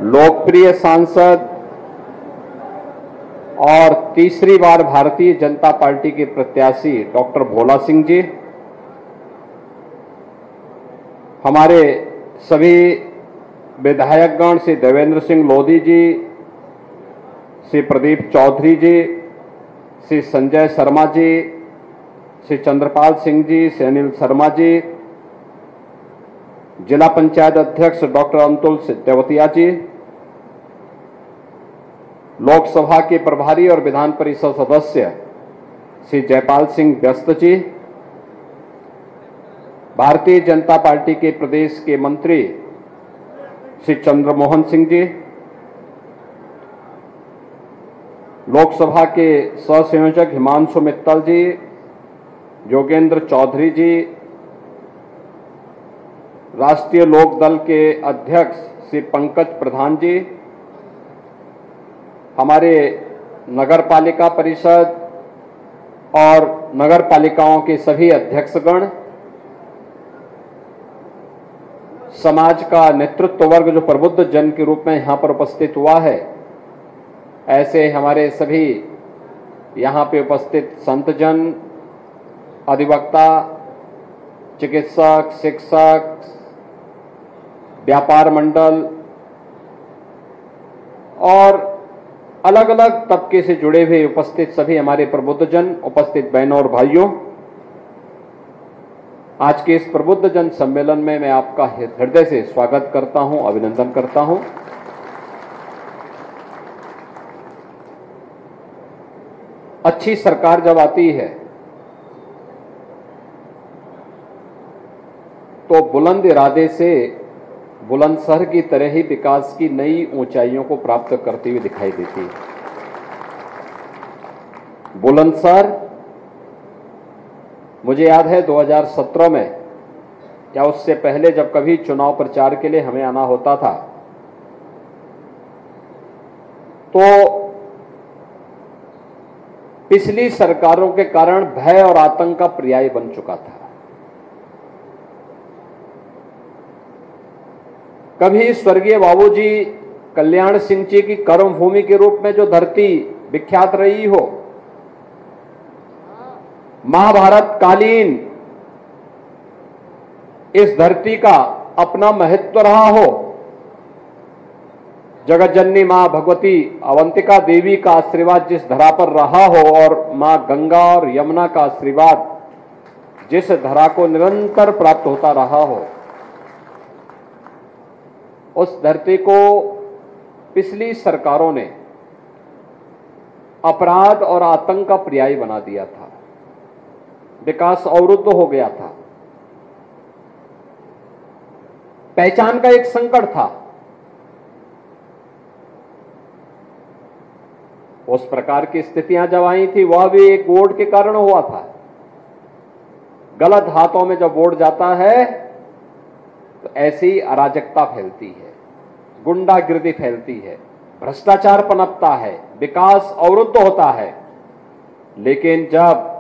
लोकप्रिय सांसद और तीसरी बार भारतीय जनता पार्टी के प्रत्याशी डॉक्टर भोला सिंह जी, हमारे सभी विधायकगण श्री देवेंद्र सिंह लोधी जी, श्री प्रदीप चौधरी जी, श्री संजय शर्मा जी, श्री चंद्रपाल सिंह जी, श्री अनिल शर्मा जी, जिला पंचायत अध्यक्ष डॉक्टर अंतुल देवतिया जी, लोकसभा के प्रभारी और विधान परिषद सदस्य श्री जयपाल सिंह व्यस्त जी, भारतीय जनता पार्टी के प्रदेश के मंत्री श्री चंद्रमोहन सिंह जी, लोकसभा के सहसंयोजक हिमांशु मित्तल जी, योगेंद्र चौधरी जी, राष्ट्रीय लोक दल के अध्यक्ष श्री पंकज प्रधान जी, हमारे नगर पालिका परिषद और नगर पालिकाओं के सभी अध्यक्षगण, समाज का नेतृत्व वर्ग जो प्रबुद्ध जन के रूप में यहां पर उपस्थित हुआ है, ऐसे हमारे सभी यहां पे उपस्थित संतजन, अधिवक्ता, चिकित्सक, शिक्षक, व्यापार मंडल और अलग अलग तबके से जुड़े हुए उपस्थित सभी हमारे प्रबुद्धजन, उपस्थित बहनों और भाइयों, आज के इस प्रबुद्धजन सम्मेलन में मैं आपका हृदय से स्वागत करता हूं, अभिनंदन करता हूं। अच्छी सरकार जब आती है तो बुलंद इरादे से बुलंदशहर की तरह ही विकास की नई ऊंचाइयों को प्राप्त करती हुई दिखाई देती है। बुलंदशहर, मुझे याद है 2017 में या उससे पहले जब कभी चुनाव प्रचार के लिए हमें आना होता था तो पिछली सरकारों के कारण भय और आतंक का पर्याय बन चुका था। कभी स्वर्गीय बाबूजी कल्याण सिंह जी की कर्मभूमि के रूप में जो धरती विख्यात रही हो, महाभारत कालीन इस धरती का अपना महत्व रहा हो, जगत जननी मां भगवती अवंतिका देवी का आशीर्वाद जिस धरा पर रहा हो और मां गंगा और यमुना का आशीर्वाद जिस धरा को निरंतर प्राप्त होता रहा हो, उस धरती को पिछली सरकारों ने अपराध और आतंक का पर्याय बना दिया था। विकास अवरुद्ध हो गया था, पहचान का एक संकट था। उस प्रकार की स्थितियां जब आई थी वह भी एक वोट के कारण हुआ था। गलत हाथों में जब वोट जाता है तो ऐसी अराजकता फैलती है, गुंडागिर्दी फैलती है, भ्रष्टाचार पनपता है, विकास अवरुद्ध होता है। लेकिन जब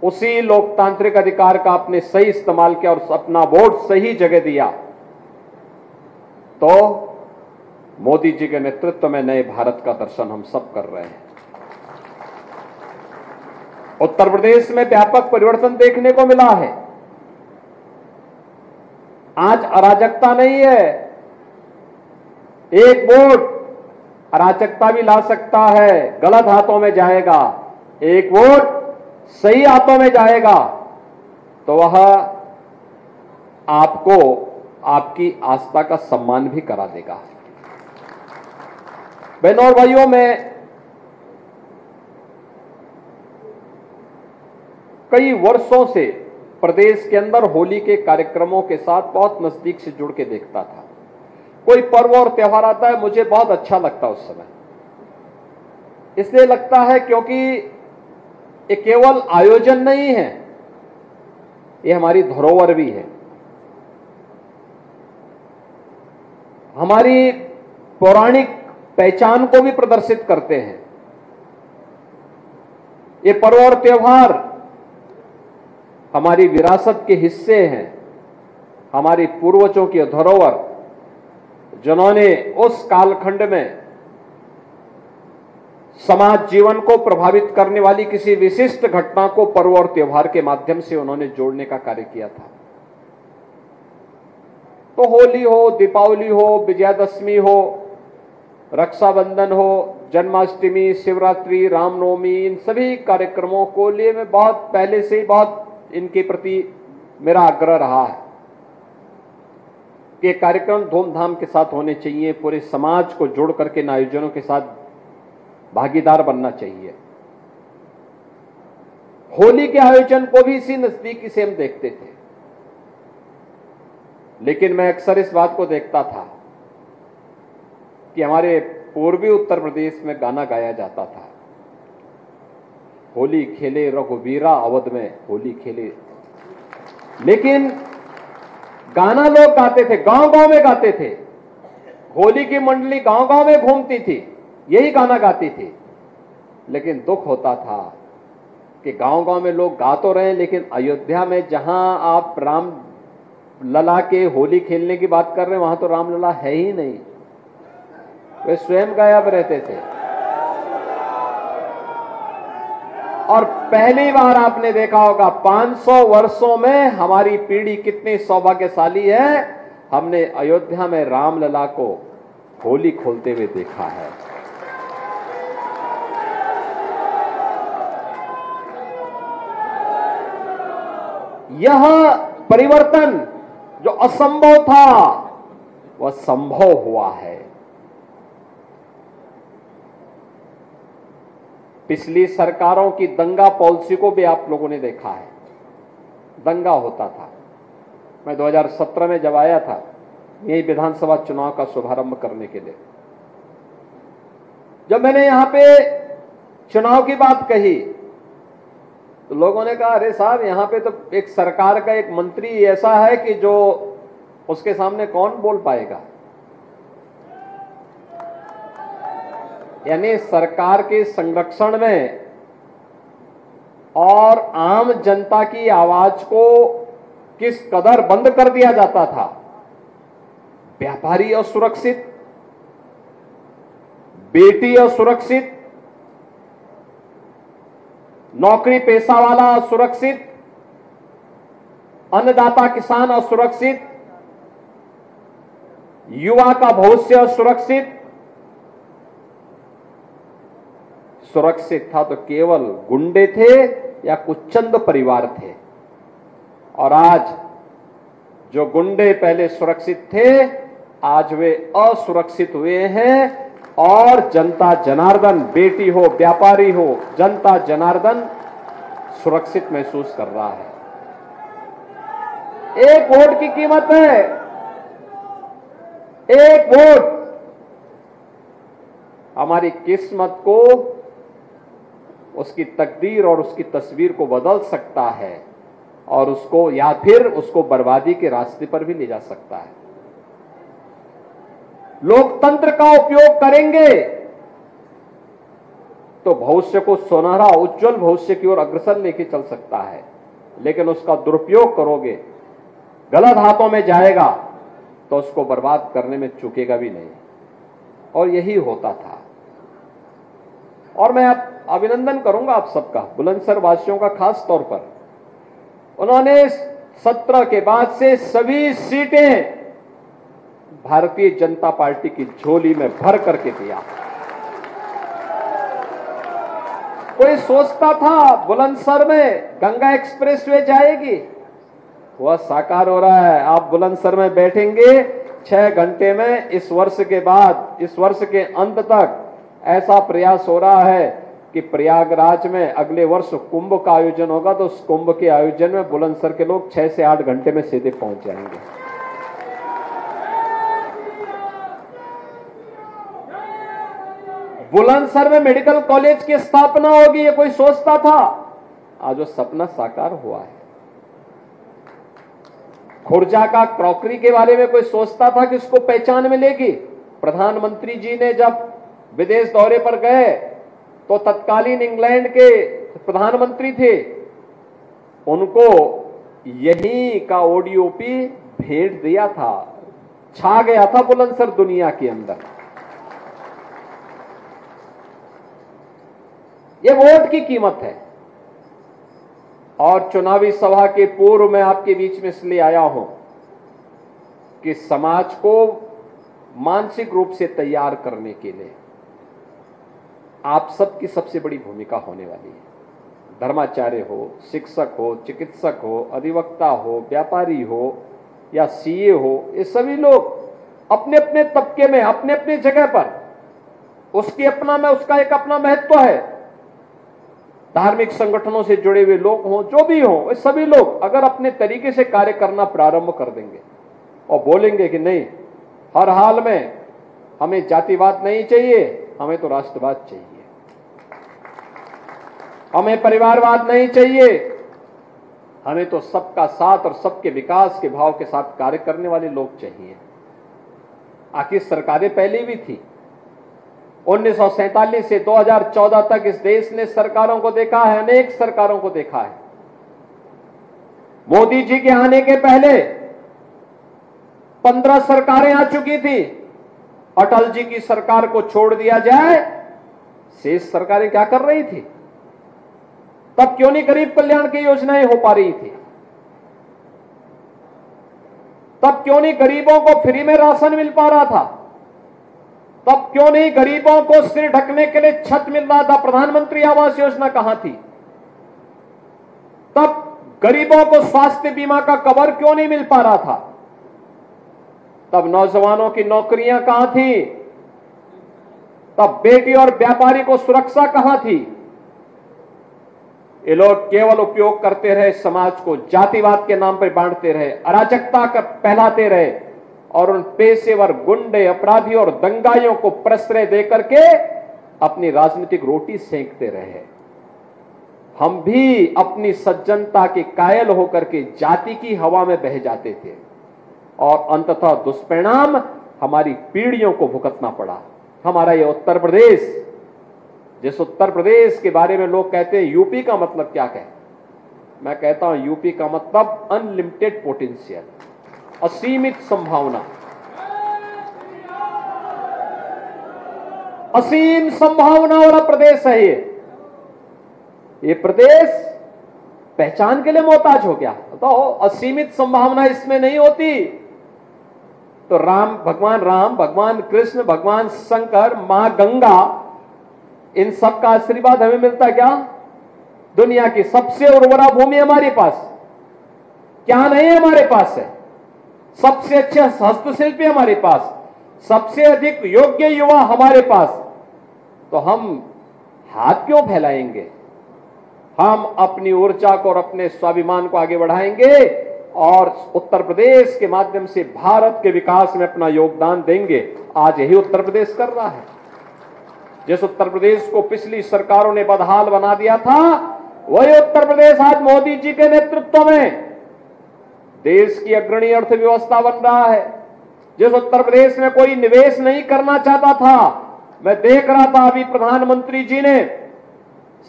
उसी लोकतांत्रिक अधिकार का आपने सही इस्तेमाल किया और अपना वोट सही जगह दिया तो मोदी जी के नेतृत्व में नए भारत का दर्शन हम सब कर रहे हैं। उत्तर प्रदेश में व्यापक परिवर्तन देखने को मिला है। आज अराजकता नहीं है, एक वोट अराजकता भी ला सकता है, गलत हाथों में जाएगा। एक वोट सही हाथों में जाएगा तो वह आपको आपकी आस्था का सम्मान भी करा देगा। बहनों और भाइयों, मैं कई वर्षों से प्रदेश के अंदर होली के कार्यक्रमों के साथ बहुत नजदीक से जुड़ के देखता था। कोई पर्व और त्योहार आता है, मुझे बहुत अच्छा लगता है उस समय। इसलिए लगता है क्योंकि ये केवल आयोजन नहीं है, ये हमारी धरोहर भी है, हमारी पौराणिक पहचान को भी प्रदर्शित करते हैं। ये पर्व और त्योहार हमारी विरासत के हिस्से हैं, हमारी पूर्वजों की धरोहर जिन्होंने उस कालखंड में समाज जीवन को प्रभावित करने वाली किसी विशिष्ट घटना को पर्व और त्योहार के माध्यम से उन्होंने जोड़ने का कार्य किया था। तो होली हो, दीपावली हो, विजयादशमी हो, रक्षाबंधन हो, जन्माष्टमी, शिवरात्रि, रामनवमी, इन सभी कार्यक्रमों को लिए मैं बहुत पहले से ही बहुत इनके प्रति मेरा आग्रह रहा है कि कार्यक्रम धूमधाम के साथ होने चाहिए, पूरे समाज को जोड़ करके इन आयोजनों के साथ भागीदार बनना चाहिए। होली के आयोजन को भी इसी नजदीकी से हम देखते थे, लेकिन मैं अक्सर इस बात को देखता था कि हमारे पूर्वी उत्तर प्रदेश में गाना गाया जाता था, होली खेले रघुवीरा अवध में होली खेले, लेकिन गाना लोग गाते थे, गांव गांव में गाते थे, होली की मंडली गांव गांव में घूमती थी, यही गाना गाती थी। लेकिन दुख होता था कि गांव गांव में लोग गा तो रहे हैं, लेकिन अयोध्या में जहां आप राम लला के होली खेलने की बात कर रहे हैं, वहां तो राम लला है ही नहीं, वे स्वयं गायब रहते थे। और पहली बार आपने देखा होगा 500 वर्षों में हमारी पीढ़ी कितनी सौभाग्यशाली है, हमने अयोध्या में रामलला को होली खोलते हुए देखा है। यह परिवर्तन जो असंभव था वह संभव हुआ है। पिछली सरकारों की दंगा पॉलिसी को भी आप लोगों ने देखा है, दंगा होता था। मैं 2017 में जब आया था यही विधानसभा चुनाव का शुभारंभ करने के लिए, जब मैंने यहां पे चुनाव की बात कही तो लोगों ने कहा, अरे साहब यहां पे तो एक सरकार का एक मंत्री ऐसा है कि जो उसके सामने कौन बोल पाएगा। यानी सरकार के संरक्षण में और आम जनता की आवाज को किस कदर बंद कर दिया जाता था। व्यापारी असुरक्षित, बेटी असुरक्षित, नौकरी पेशा वाला असुरक्षित, अन्नदाता किसान असुरक्षित, युवा का भविष्य असुरक्षित। सुरक्षित था तो केवल गुंडे थे या कुछ चंद परिवार थे, और आज जो गुंडे पहले सुरक्षित थे आज वे असुरक्षित हुए हैं, और जनता जनार्दन, बेटी हो व्यापारी हो, जनता जनार्दन सुरक्षित महसूस कर रहा है। एक वोट की कीमत है, एक वोट हमारी किस्मत को, उसकी तकदीर और उसकी तस्वीर को बदल सकता है, और उसको या फिर उसको बर्बादी के रास्ते पर भी ले जा सकता है। लोकतंत्र का उपयोग करेंगे तो भविष्य को सुनहरा उज्जवल भविष्य की ओर अग्रसर लेके चल सकता है, लेकिन उसका दुरुपयोग करोगे, गलत हाथों में जाएगा तो उसको बर्बाद करने में चूकेगा भी नहीं। और यही होता था। और मैं अभिनंदन करूंगा आप सबका, बुलंदशहर वासियों का खास तौर पर। उन्होंने 17 के बाद से सभी सीटें भारतीय जनता पार्टी की झोली में भर करके दिया। कोई सोचता था बुलंदशहर में गंगा एक्सप्रेसवे जाएगी, वह साकार हो रहा है। आप बुलंदशहर में बैठेंगे 6 घंटे में। इस वर्ष के बाद, इस वर्ष के अंत तक ऐसा प्रयास हो रहा है कि प्रयागराज में अगले वर्ष कुंभ का आयोजन होगा, तो उस कुंभ के आयोजन में बुलंदशहर के लोग 6 से 8 घंटे में सीधे पहुंच जाएंगे। बुलंदशहर में मेडिकल कॉलेज की स्थापना होगी, ये कोई सोचता था? आज वो सपना साकार हुआ है। खुर्जा का क्रॉकरी के बारे में कोई सोचता था कि उसको पहचान मिलेगी? प्रधानमंत्री जी ने जब विदेश दौरे पर गए तो तत्कालीन इंग्लैंड के प्रधानमंत्री थे, उनको यही का ओडीओपी भेंट दिया था। छा गया था बुलंदशहर दुनिया के अंदर। ये वोट की कीमत है। और चुनावी सभा के पूर्व में आपके बीच में इसलिए आया हूं कि समाज को मानसिक रूप से तैयार करने के लिए आप सबकी सबसे बड़ी भूमिका होने वाली है। धर्माचार्य हो, शिक्षक हो, चिकित्सक हो, अधिवक्ता हो, व्यापारी हो या सीए हो, ये सभी लोग अपने अपने तबके में, अपने अपने जगह पर उसका एक अपना महत्व है। धार्मिक संगठनों से जुड़े हुए लोग हों, जो भी हों, वे सभी लोग अगर अपने तरीके से कार्य करना प्रारंभ कर देंगे और बोलेंगे कि नहीं, हर हाल में हमें जातिवाद नहीं चाहिए, हमें तो राष्ट्रवाद चाहिए, हमें परिवारवाद नहीं चाहिए, हमें तो सबका साथ और सबके विकास के भाव के साथ कार्य करने वाले लोग चाहिए। आखिर सरकारें पहले भी थी। 1947 से 2014 तक इस देश ने सरकारों को देखा है, अनेक सरकारों को देखा है। मोदी जी के आने के पहले 15 सरकारें आ चुकी थी। अटल जी की सरकार को छोड़ दिया जाए, शेष सरकारें क्या कर रही थी? तब क्यों नहीं गरीब कल्याण की योजनाएं हो पा रही थी? तब क्यों नहीं गरीबों को फ्री में राशन मिल पा रहा था? तब क्यों नहीं गरीबों को सिर ढकने के लिए छत मिल रहा था? प्रधानमंत्री आवास योजना कहां थी? तब गरीबों को स्वास्थ्य बीमा का कवर क्यों नहीं मिल पा रहा था? तब नौजवानों की नौकरियां कहां थी? तब बेटी और व्यापारी को सुरक्षा कहां थी? ये लोग केवल उपयोग करते रहे, समाज को जातिवाद के नाम पर बांटते रहे, अराजकता का फैलाते रहे और उन पेशेवर गुंडे, अपराधी और दंगाइयों को प्रश्रय देकर के अपनी राजनीतिक रोटी सेंकते रहे। हम भी अपनी सज्जनता के कायल होकर के जाति की हवा में बह जाते थे और अंततः दुष्परिणाम हमारी पीढ़ियों को भुगतना पड़ा। हमारा ये उत्तर प्रदेश, जिस उत्तर प्रदेश के बारे में लोग कहते हैं यूपी का मतलब क्या है, मैं कहता हूं यूपी का मतलब अनलिमिटेड पोटेंशियल, असीमित संभावना, असीम संभावना वाला प्रदेश है ये प्रदेश पहचान के लिए मोहताज हो गया। तो असीमित संभावना इसमें नहीं होती तो भगवान राम, भगवान कृष्ण, भगवान शंकर, मां गंगा, इन सब का आशीर्वाद हमें मिलता क्या? दुनिया की सबसे उर्वरा भूमि हमारे पास क्या नहीं है? हमारे पास है सबसे अच्छे हस्तशिल्पी हमारे पास, सबसे अधिक योग्य युवा हमारे पास। तो हम हाथ क्यों फैलाएंगे? हम अपनी ऊर्जा को और अपने स्वाभिमान को आगे बढ़ाएंगे और उत्तर प्रदेश के माध्यम से भारत के विकास में अपना योगदान देंगे। आज यही उत्तर प्रदेश कर रहा है। जिस उत्तर प्रदेश को पिछली सरकारों ने बदहाल बना दिया था, वही उत्तर प्रदेश आज मोदी जी के नेतृत्व में देश की अग्रणी अर्थव्यवस्था बन रहा है। जिस उत्तर प्रदेश में कोई निवेश नहीं करना चाहता था, मैं देख रहा था अभी प्रधानमंत्री जी ने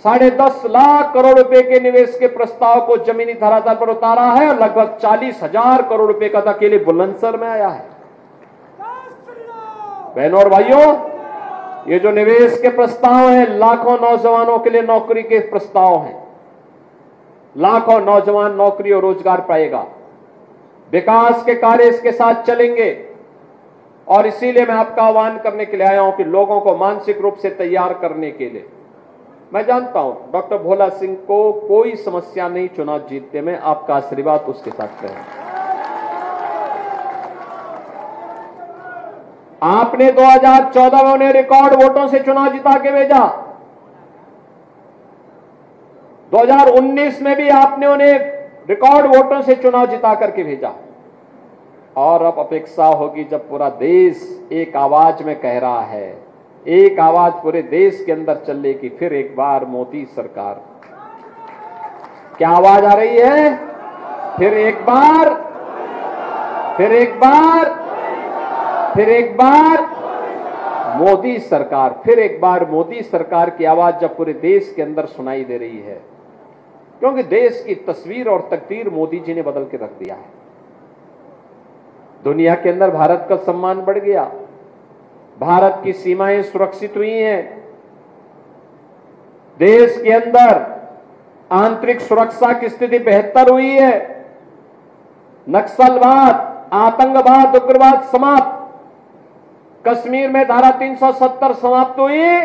10.5 लाख करोड़ रुपए के निवेश के प्रस्ताव को जमीनी धरातल पर उतारा है और लगभग 40,000 करोड़ रुपए का अकेले बुलंदशहर में आया है। बहनों और भाइयों, ये जो निवेश के प्रस्ताव हैं, लाखों नौजवानों के लिए नौकरी के प्रस्ताव हैं। लाखों नौजवान नौकरी और रोजगार पाएगा। विकास के कार्य इसके साथ चलेंगे और इसीलिए मैं आपका आह्वान करने के लिए आया हूं कि लोगों को मानसिक रूप से तैयार करने के लिए। मैं जानता हूं डॉक्टर भोला सिंह को कोई समस्या नहीं चुनाव जीतने में, आपका आशीर्वाद उसके साथ रहे। आपने 2014 में उन्हें रिकॉर्ड वोटों से चुनाव जिता के भेजा। 2019 में भी आपने उन्हें रिकॉर्ड वोटों से चुनाव जिता करके भेजा और अब अपेक्षा होगी जब पूरा देश एक आवाज में कह रहा है, एक आवाज पूरे देश के अंदर चलेगी, फिर एक बार मोदी सरकार। क्या आवाज आ रही है? फिर एक बार, फिर एक बार, फिर एक बार मोदी सरकार, फिर एक बार मोदी सरकार की आवाज जब पूरे देश के अंदर सुनाई दे रही है, क्योंकि देश की तस्वीर और तकदीर मोदी जी ने बदल के रख दिया है। दुनिया के अंदर भारत का सम्मान बढ़ गया, भारत की सीमाएं सुरक्षित हुई हैं, देश के अंदर आंतरिक सुरक्षा की स्थिति बेहतर हुई है, नक्सलवाद, आतंकवाद, उग्रवाद समाप्त, कश्मीर में धारा 370 समाप्त हुई,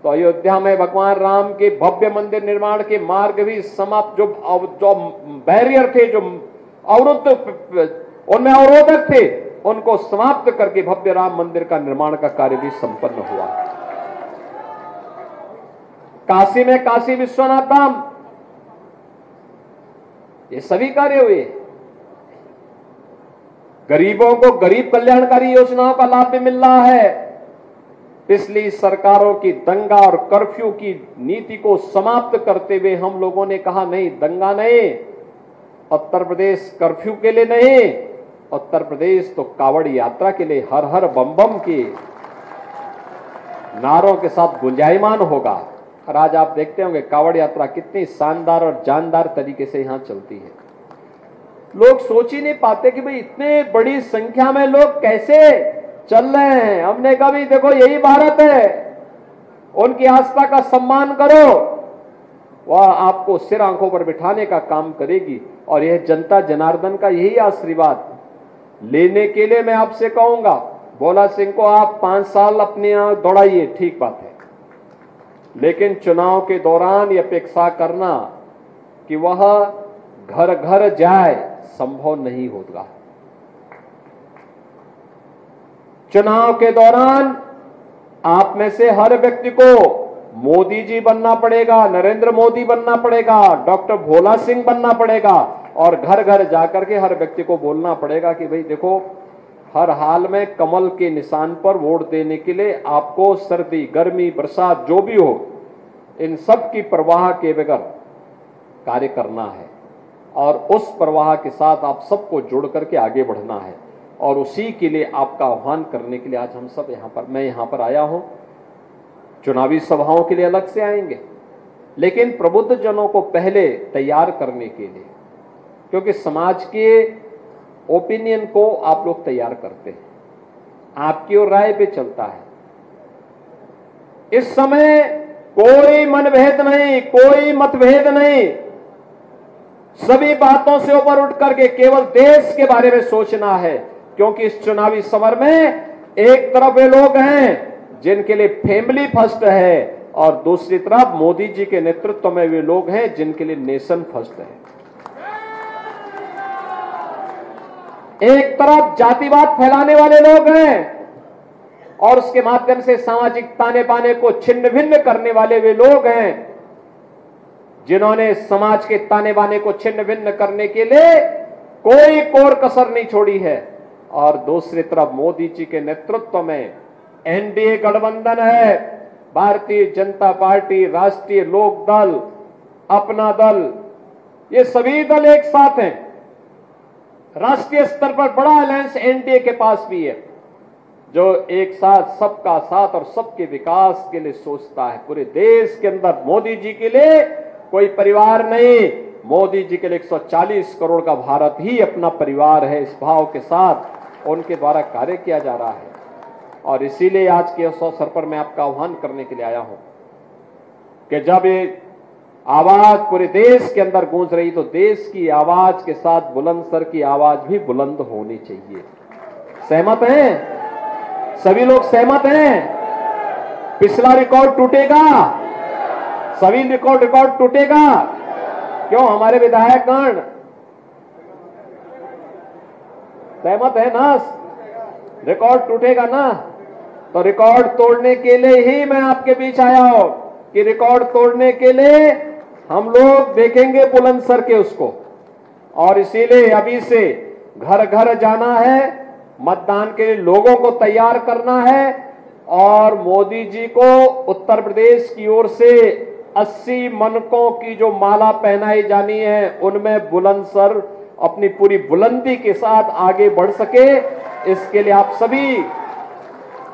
तो अयोध्या में भगवान राम के भव्य मंदिर निर्माण के मार्ग भी समाप्त, जो बैरियर थे, जो अवरुद्ध, उनमें अवरोधक थे, उनको समाप्त करके भव्य राम मंदिर का निर्माण का कार्य भी संपन्न हुआ। काशी में काशी विश्वनाथ धाम, ये सभी कार्य हुए। गरीबों को गरीब कल्याणकारी योजनाओं का लाभ भी मिल रहा है। पिछली सरकारों की दंगा और कर्फ्यू की नीति को समाप्त करते हुए हम लोगों ने कहा नहीं, दंगा नहीं, उत्तर प्रदेश कर्फ्यू के लिए नहीं, उत्तर प्रदेश तो कावड़ यात्रा के लिए हर हर बम बम के नारों के साथ गुंजायमान होगा। और आज आप देखते होंगे कावड़ यात्रा कितनी शानदार और जानदार तरीके से यहां चलती है। लोग सोच ही नहीं पाते कि भाई इतने बड़ी संख्या में लोग कैसे चल रहे हैं। हमने कहा भी देखो यही भारत है, उनकी आस्था का सम्मान करो, वह आपको सिर आंखों पर बिठाने का काम करेगी। और यह जनता जनार्दन का यही आशीर्वाद लेने के लिए मैं आपसे कहूंगा, भोला सिंह को आप 5 साल अपने यहां दौड़ाइए, ठीक बात है, लेकिन चुनाव के दौरान यह अपेक्षा करना कि वह घर घर जाए, संभव नहीं होगा। चुनाव के दौरान आप में से हर व्यक्ति को मोदी जी बनना पड़ेगा, नरेंद्र मोदी बनना पड़ेगा, डॉक्टर भोला सिंह बनना पड़ेगा, और घर घर जाकर के हर व्यक्ति को बोलना पड़ेगा कि भाई देखो, हर हाल में कमल के निशान पर वोट देने के लिए आपको सर्दी, गर्मी, बरसात जो भी हो, इन सब की परवाह के बगैर कार्य करना है। और उस परवाह के साथ आप सबको जोड़ करके आगे बढ़ना है। और उसी के लिए आपका आह्वान करने के लिए आज हम सब मैं यहां पर आया हूं। चुनावी सभाओं के लिए अलग से आएंगे, लेकिन प्रबुद्ध जनों को पहले तैयार करने के लिए, क्योंकि समाज के ओपिनियन को आप लोग तैयार करते हैं, आपकी और राय पे चलता है। इस समय कोई मनभेद नहीं, कोई मतभेद नहीं, सभी बातों से ऊपर उठ करके केवल देश के बारे में सोचना है। क्योंकि इस चुनावी समर में एक तरफ वे लोग हैं जिनके लिए फैमिली फर्स्ट है, और दूसरी तरफ मोदी जी के नेतृत्व में वे लोग हैं जिनके लिए नेशन फर्स्ट है। एक तरफ जातिवाद फैलाने वाले लोग हैं, और उसके माध्यम से सामाजिक ताने बाने को छिन्न भिन्न करने वाले वे लोग हैं जिन्होंने समाज के ताने बाने को छिन्न भिन्न करने के लिए कोई कोर कसर नहीं छोड़ी है। और दूसरी तरफ मोदी जी के नेतृत्व में एनडीए गठबंधन है, भारतीय जनता पार्टी, राष्ट्रीय लोक दल, अपना दल, ये सभी दल एक साथ हैं। राष्ट्रीय स्तर पर बड़ा अलायंस एनडीए के पास भी है, जो एक साथ सबका साथ और सबके विकास के लिए सोचता है। पूरे देश के अंदर मोदी जी के लिए कोई परिवार नहीं, मोदी जी के लिए 140 करोड़ का भारत ही अपना परिवार है। इस भाव के साथ उनके द्वारा कार्य किया जा रहा है। और इसीलिए आज के इस अवसर पर मैं आपका आह्वान करने के लिए आया हूं कि जब ये आवाज पूरे देश के अंदर गूंज रही, तो देश की आवाज के साथ बुलंदशहर की आवाज भी बुलंद होनी चाहिए। सहमत हैं? सभी लोग सहमत हैं? पिछला रिकॉर्ड टूटेगा, सभी रिकॉर्ड टूटेगा। क्यों? हमारे विधायकगण सहमत है ना? रिकॉर्ड टूटेगा ना? तो रिकॉर्ड तोड़ने के लिए ही मैं आपके बीच आया हूं कि रिकॉर्ड तोड़ने के लिए हम लोग देखेंगे बुलंदशहर के उसको। और इसीलिए अभी से घर घर जाना है, मतदान के लिए लोगों को तैयार करना है, और मोदी जी को उत्तर प्रदेश की ओर से 80 मनकों की जो माला पहनाई जानी है, उनमें बुलंदशहर अपनी पूरी बुलंदी के साथ आगे बढ़ सके, इसके लिए आप सभी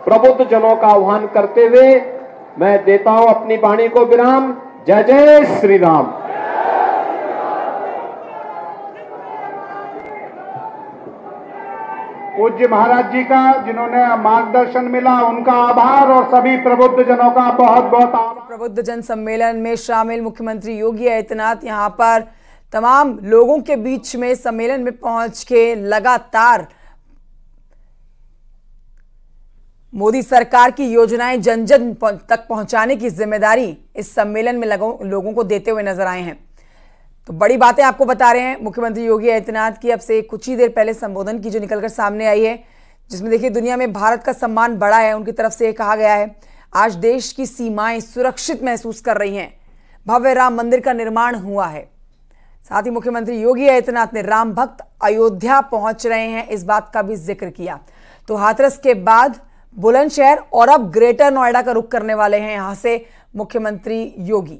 प्रबुद्ध जनों का आह्वान करते हुए मैं देता हूं अपनी वाणी को विराम। जय जय श्री राम। पूज्य महाराज जी का जिन्होंने मार्गदर्शन मिला, उनका आभार, और सभी प्रबुद्ध जनों का बहुत बहुत आभार। प्रबुद्ध जन सम्मेलन में शामिल मुख्यमंत्री योगी आदित्यनाथ यहां पर तमाम लोगों के बीच में सम्मेलन में पहुंच के लगातार मोदी सरकार की योजनाएं जन जन तक पहुंचाने की जिम्मेदारी इस सम्मेलन में लोगों को देते हुए नजर आए हैं। तो बड़ी बातें आपको बता रहे हैं मुख्यमंत्री योगी आदित्यनाथ की अब से कुछ ही देर पहले संबोधन की जो निकलकर सामने आई है, जिसमें देखिए दुनिया में भारत का सम्मान बढ़ा है। उनकी तरफ से कहा गया है आज देश की सीमाएं सुरक्षित महसूस कर रही हैं, भव्य राम मंदिर का निर्माण हुआ है। साथ ही मुख्यमंत्री योगी आदित्यनाथ ने राम भक्त अयोध्या पहुंच रहे हैं, इस बात का भी जिक्र किया। तो हाथरस के बाद बुलंदशहर और अब ग्रेटर नोएडा का रुख करने वाले हैं यहां से मुख्यमंत्री योगी।